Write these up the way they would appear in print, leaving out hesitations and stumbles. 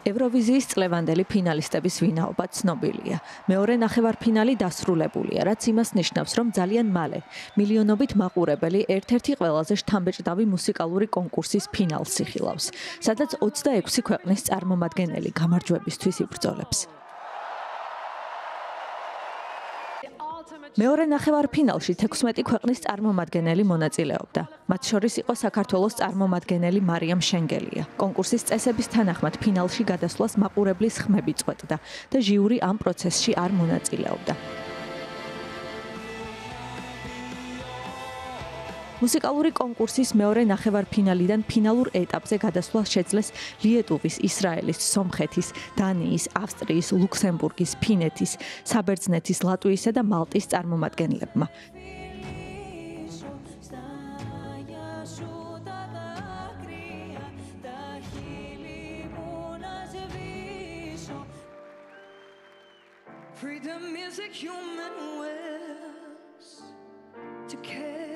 ევროვიზიის წლევანდელი ფინალისტების ვინაობა ცნობილია. მეორე ნახევარფინალი დასრულებულია, რაც იმას ნიშნავს, რომ ძალიან მალე მილიონობით მაყურებელი ერთ-ერთი ყველაზე შთამბეჭდავი მუსიკალური კონკურსის ფინალს იხილავს, სადაც 26 ქვეყნის წარმომადგენელი გამარჯვებისთვის იბრძოლებს. მეორე ნახევარფინალში 16 ქვეყნის წარმომადგენელი მონაწილეობდა. მათ შორის იყო საქართველოს წარმომადგენელი მარიამ შენგელია. კონკურსის წესების თანახმად ფინალში გადასვლას მაყურებლის ხმები წყვეტდა და ჟიური ამ პროცესში არ მონაწილეობდა. მუსიკალური კონკურსის მეორე ნახევარფინალიდან ფინალურ ეტაპზე გადასვლა შეძლეს ლიეტუვის, ისრაელის, სომხეთის, დანიის, ავსტრიის, ლუქსემბურგის, ფინეთის, საბერძნეთის, ლატვიისა და მალტის წარმომადგენლებმა. Freedom is a human wills to care.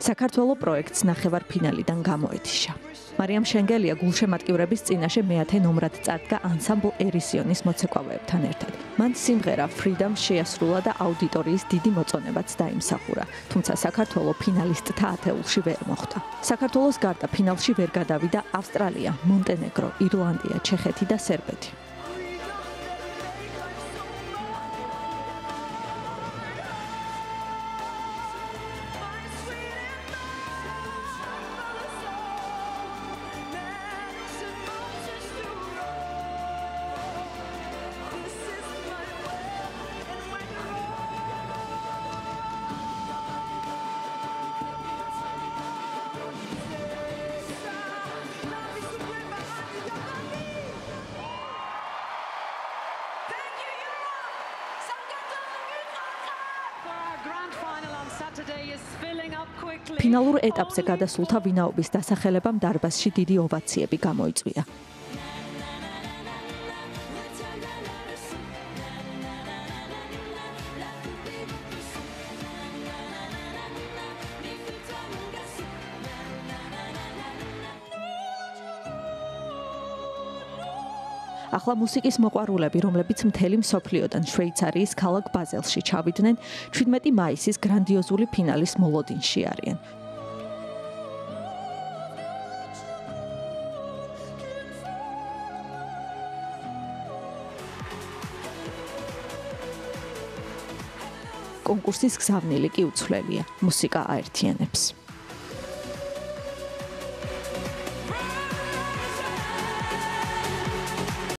საქართველოს პროექტს ნახევარფინალიდან გამოეთიშა. მარიამ შენგელია გულშემატკივრების წინაშე მეათე ნომრად წარდგა ანსამბლ ერისიონის მოცეკვავეებთან ერთად. მან სიმღერა Freedom შეასრულა და აუდიტორიის დიდი მოწონებაც დაიმსახურა, თუმცა საქართველოს ფინალისტთა ათეულში ვერ მოხვდა. საქართველოს გარდა ფინალში ვერ გადავიდა ავსტრალია, მონტენეგრო, ირლანდია, ჩეხეთი და სერბეთი. ფინალურ ეტაპზე გადასულთა ვინაობის დასახელებამ დარბაზში დიდი ოვაციები გამოიწვია. ახლა მუსიკის მოყვარულები, რომლებიც მთელი მსოფლიოდან შვეიცარიის ქალაქ ბაზელში ჩავიდნენ, 17 მაისის გრანდიოზული ფინალის მოლოდინში არიან. კონკურსის გზავნილი კი უცვლელია. მუსიკა აერთიანებს.